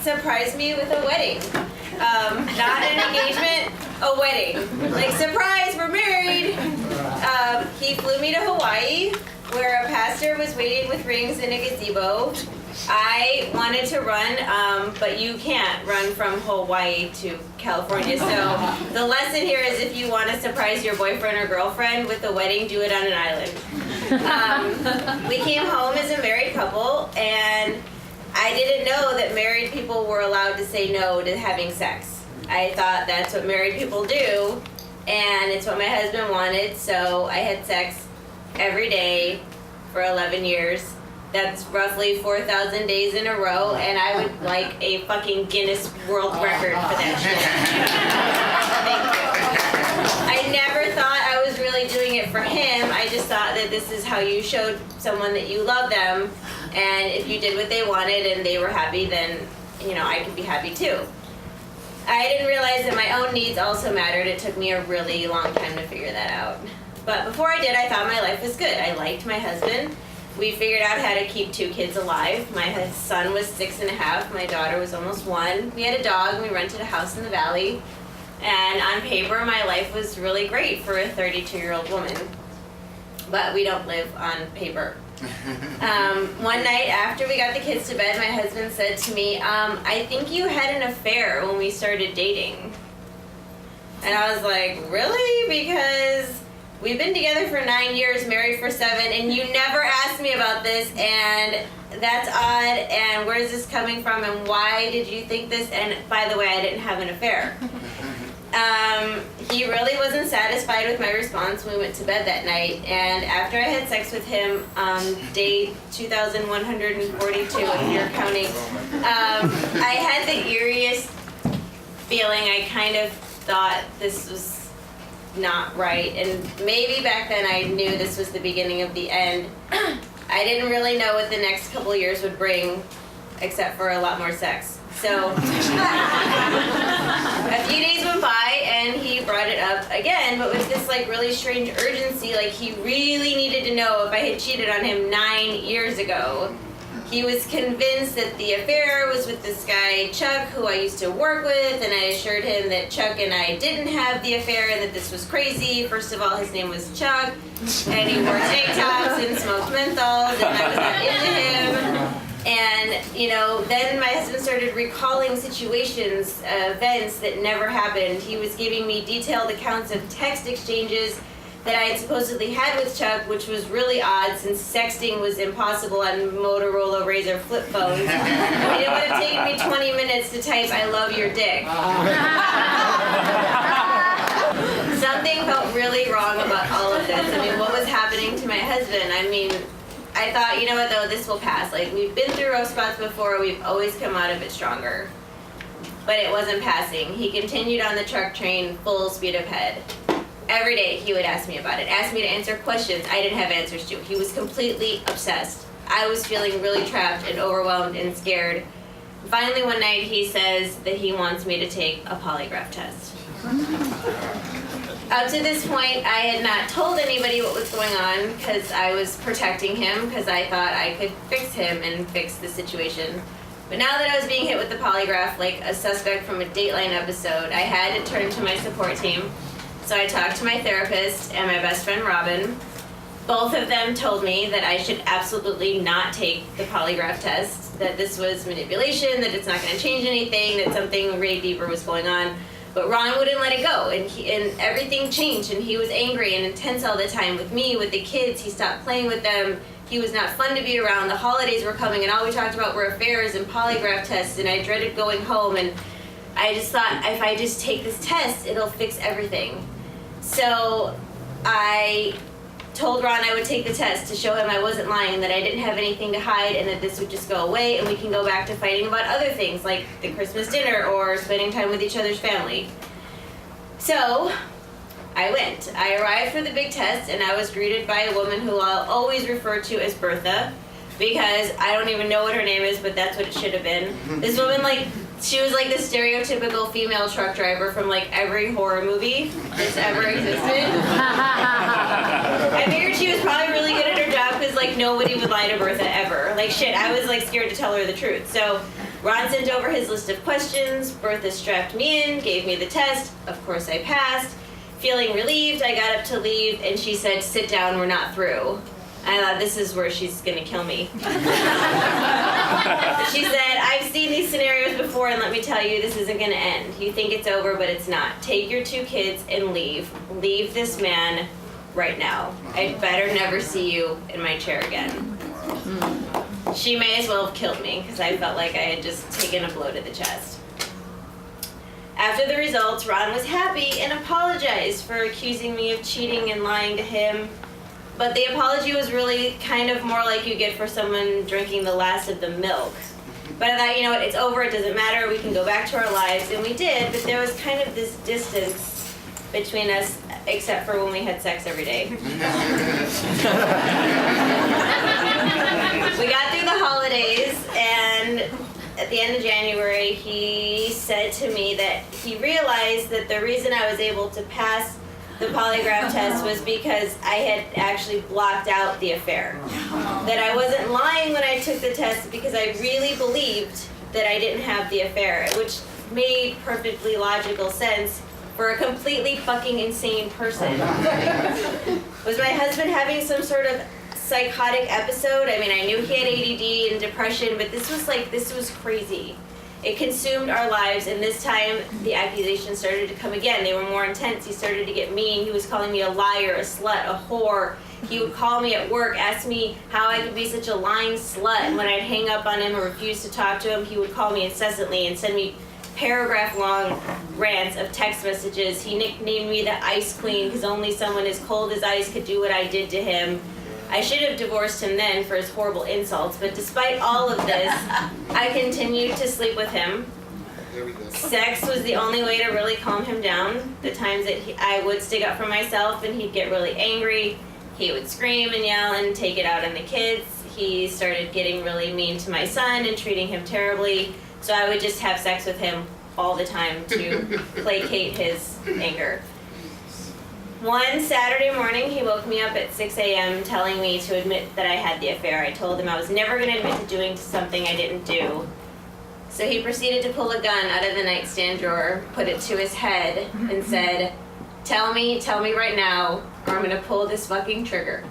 surprised me with a wedding. Not an engagement, a wedding. Like, surprise, we're married. He flew me to Hawaii, where a pastor was waiting with rings in a gazebo. I wanted to run, but you can't run from Hawaii to California. So the lesson here is if you want to surprise your boyfriend or girlfriend with a wedding, do it on an island. We came home as a married couple, and I didn't know that married people were allowed to say no to having sex. I thought that's what married people do, and it's what my husband wanted, so I had sex every day for 11 years. That's roughly 4,000 days in a row, and I would like a fucking Guinness World Record for that shit. Thank you. I never thought I was really doing it for him. I just thought that this is how you showed someone that you love them, and if you did what they wanted and they were happy, then, you know, I could be happy too. I didn't realize that my own needs also mattered. It took me a really long time to figure that out. But before I did, I thought my life was good. I liked my husband. We figured out how to keep 2 kids alive. My son was 6.5. My daughter was almost 1. We had a dog, and we rented a house in the valley. And on paper, my life was really great for a 32-year-old woman. But we don't live on paper. One night after we got the kids to bed, my husband said to me, I think you had an affair when we started dating. And I was like, really? Because we've been together for 9 years, married for 7, and you never asked me about this, and that's odd, and where's this coming from, and why did you think this? And by the way, I didn't have an affair. He really wasn't satisfied with my response when we went to bed that night, and after I had sex with him on day 2,142, if you're counting, I had the eeriest feeling. I kind of thought this was not right, and maybe back then I knew this was the beginning of the end. I didn't really know what the next couple years would bring, except for a lot more sex. So a few days went by, and he brought it up again, but with this like really strange urgency, like he really needed to know if I had cheated on him 9 years ago. He was convinced that the affair was with this guy, Chuck, who I used to work with, and I assured him that Chuck and I didn't have the affair and that this was crazy. First of all, his name was Chuck, and he wore tank tops and smoked menthols, and I was not into him. And, you know, then my husband started recalling situations, events that never happened. He was giving me detailed accounts of text exchanges that I had supposedly had with Chuck, which was really odd since sexting was impossible on Motorola Razr flip phones. It would have taken me 20 minutes to type, "I love your dick." Something felt really wrong about all of this. I mean, what was happening to my husband? I mean, I thought, you know what, though, this will pass. Like, we've been through rough spots before. We've always come out of it stronger. But it wasn't passing. He continued on the truck train, full speed ahead. Every day he would ask me about it, ask me to answer questions I didn't have answers to. He was completely obsessed. I was feeling really trapped and overwhelmed and scared. Finally, one night he says that he wants me to take a polygraph test. Up to this point, I had not told anybody what was going on because I was protecting him because I thought I could fix him and fix the situation. But now that I was being hit with the polygraph like a suspect from a Dateline episode, I had to turn to my support team. So I talked to my therapist and my best friend Robin. Both of them told me that I should absolutely not take the polygraph test, that this was manipulation, that it's not going to change anything, that something really deeper was going on. But Ron wouldn't let it go, and everything changed, and he was angry and intense all the time with me, with the kids. He stopped playing with them. He was not fun to be around. The holidays were coming, and all we talked about were affairs and polygraph tests, and I dreaded going home, and I just thought, if I just take this test, it'll fix everything. So I told Ron I would take the test to show him I wasn't lying, that I didn't have anything to hide, and that this would just go away, and we can go back to fighting about other things, like the Christmas dinner or spending time with each other's family. So I went. I arrived for the big test, and I was greeted by a woman who I'll always refer to as Bertha, because I don't even know what her name is, but that's what it should have been. This woman, like, she was like the stereotypical female truck driver from like every horror movie that's ever existed. I figured she was probably really good at her job because like nobody would lie to Bertha ever. Like shit, I was like scared to tell her the truth. So Ron sent over his list of questions. Bertha strapped me in, gave me the test. Of course I passed. Feeling relieved, I got up to leave, and she said, "Sit down, we're not through." I thought, this is where she's gonna kill me. She said, "I've seen these scenarios before, and let me tell you, this isn't gonna end. You think it's over, but it's not. Take your 2 kids and leave. Leave this man right now. I'd better never see you in my chair again." She may as well have killed me, because I felt like I had just taken a blow to the chest. After the results, Ron was happy and apologized for accusing me of cheating and lying to him. But the apology was really kind of more like you get for someone drinking the last of the milk. But I thought, you know what, it's over, it doesn't matter, we can go back to our lives, and we did, but there was kind of this distance between us, except for when we had sex every day. We got through the holidays, and at the end of January, he said to me that he realized that the reason I was able to pass the polygraph test was because I had actually blocked out the affair. That I wasn't lying when I took the test because I really believed that I didn't have the affair, which made perfectly logical sense for a completely fucking insane person. Was my husband having some sort of psychotic episode? I mean, I knew he had ADD and depression, but this was crazy. It consumed our lives, and this time the accusations started to come again. They were more intense. He started to get mean. He was calling me a liar, a slut, a whore. He would call me at work, ask me how I could be such a lying slut, and when I'd hang up on him or refuse to talk to him, he would call me incessantly and send me paragraph-long rants of text messages. He nicknamed me the Ice Queen because only someone as cold as ice could do what I did to him. I should have divorced him then for his horrible insults, but despite all of this, I continued to sleep with him. Sex was the only way to really calm him down. The times that I would stick up for myself and he'd get really angry, he would scream and yell and take it out on the kids. He started getting really mean to my son and treating him terribly, so I would just have sex with him all the time to placate his anger. One Saturday morning, he woke me up at 6 a.m. telling me to admit that I had the affair. I told him I was never going to admit to doing something I didn't do. So he proceeded to pull a gun out of the nightstand drawer, put it to his head, and said, tell me right now, or I'm going to pull this fucking trigger.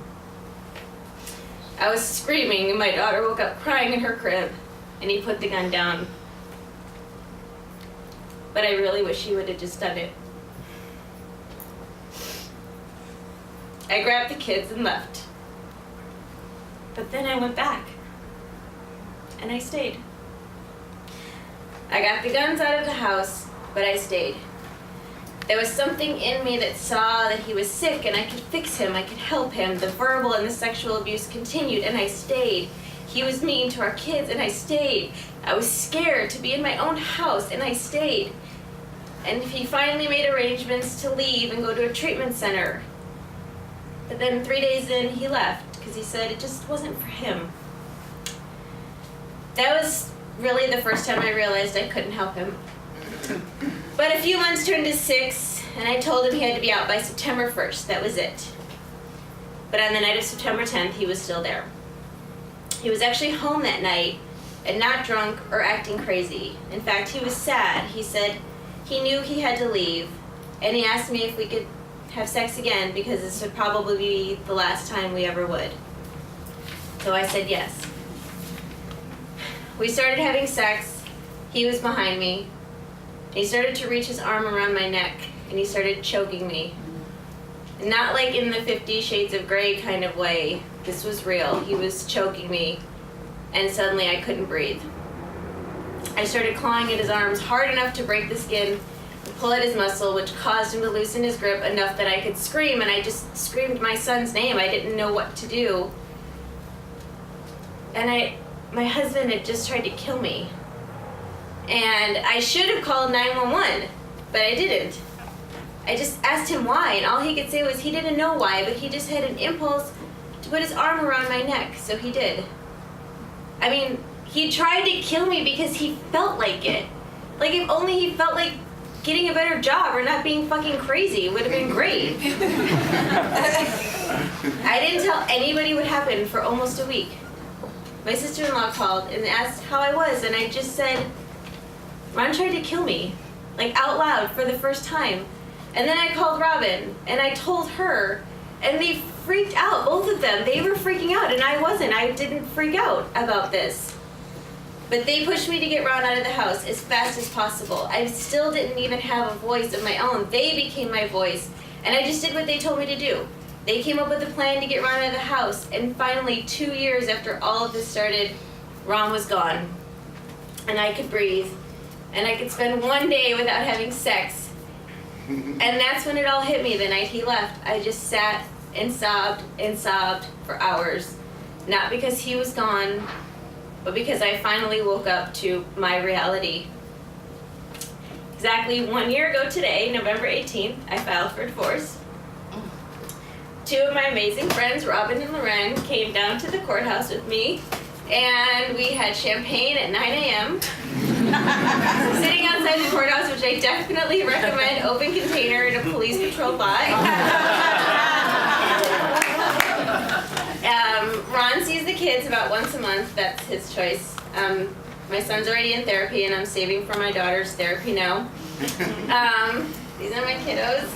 I was screaming, and my daughter woke up crying in her crib, and he put the gun down. But I really wish he would have just done it. I grabbed the kids and left. But then I went back. And I stayed. I got the guns out of the house, but I stayed. There was something in me that saw that he was sick and I could fix him, I could help him. The verbal and the sexual abuse continued, and I stayed. He was mean to our kids, and I stayed. I was scared to be in my own house, and I stayed. And he finally made arrangements to leave and go to a treatment center. But then 3 days in, he left because he said it just wasn't for him. That was really the first time I realized I couldn't help him. But a few months turned to 6, and I told him he had to be out by September 1st. That was it. But on the night of September 10th, he was still there. He was actually home that night and not drunk or acting crazy. In fact, he was sad. He said he knew he had to leave, and he asked me if we could have sex again because this would probably be the last time we ever would. So I said yes. We started having sex. He was behind me. He started to reach his arm around my neck, and he started choking me. Not like in the 50 Shades of Grey kind of way. This was real. He was choking me, and suddenly I couldn't breathe. I started clawing at his arms hard enough to break the skin, pull at his muscle, which caused him to loosen his grip enough that I could scream, and I just screamed my son's name. I didn't know what to do. And my husband had just tried to kill me. And I should have called 911, but I didn't. I just asked him why, and all he could say was he didn't know why, but he just had an impulse to put his arm around my neck, so he did. I mean, he tried to kill me because he felt like it. Like, if only he felt like getting a better job or not being fucking crazy, it would have been great. I didn't tell anybody what happened for almost a week. my sister-in-law called and asked how I was, and I just said, Ron tried to kill me, like out loud for the first time. And then I called Robin, and I told her, and they freaked out, both of them. They were freaking out, and I wasn't. I didn't freak out about this. But they pushed me to get Ron out of the house as fast as possible. I still didn't even have a voice of my own. They became my voice, and I just did what they told me to do. They came up with a plan to get Ron out of the house, and finally, 2 years after all of this started, Ron was gone. And I could breathe, and I could spend one day without having sex. And that's when it all hit me the night he left. I just sat and sobbed for hours. Not because he was gone, but because I finally woke up to my reality. Exactly 1 year ago today, November 18th, I filed for divorce. 2 of my amazing friends, Robin and Loren, came down to the courthouse with me, and we had champagne at 9 a.m. Sitting outside the courthouse, which I definitely recommend, open container in a police patrol lot. Ron sees the kids about once a month. That's his choice. My son's already in therapy, and I'm saving for my daughter's therapy now. These are my kiddos.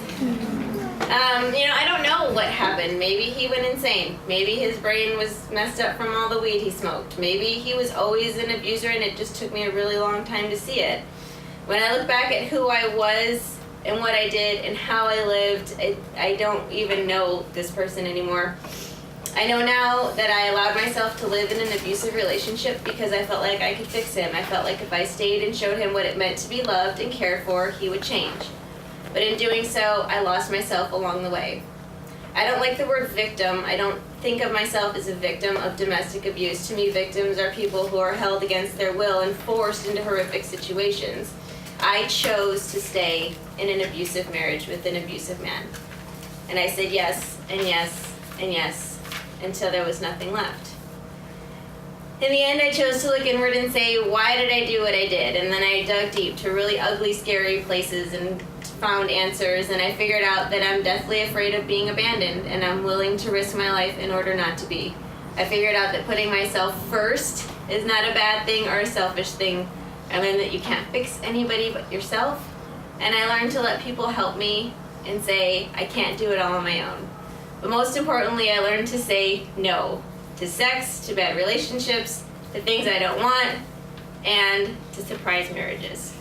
I don't know what happened. Maybe he went insane. Maybe his brain was messed up from all the weed he smoked. Maybe he was always an abuser, and it just took me a really long time to see it. When I look back at who I was and what I did and how I lived, I don't even know this person anymore. I know now that I allowed myself to live in an abusive relationship because I felt like I could fix him. I felt like if I stayed and showed him what it meant to be loved and cared for, he would change. But in doing so, I lost myself along the way. I don't like the word victim. I don't think of myself as a victim of domestic abuse. To me, victims are people who are held against their will and forced into horrific situations. I chose to stay in an abusive marriage with an abusive man. And I said yes, and yes, and yes, until there was nothing left. In the end, I chose to look inward and say, why did I do what I did? And then I dug deep to really ugly, scary places and found answers, and I figured out that I'm deathly afraid of being abandoned, and I'm willing to risk my life in order not to be. I figured out that putting myself first is not a bad thing or a selfish thing. I learned that you can't fix anybody but yourself, and I learned to let people help me and say, I can't do it all on my own. But most importantly, I learned to say no to sex, to bad relationships, to things I don't want, and to surprise marriages.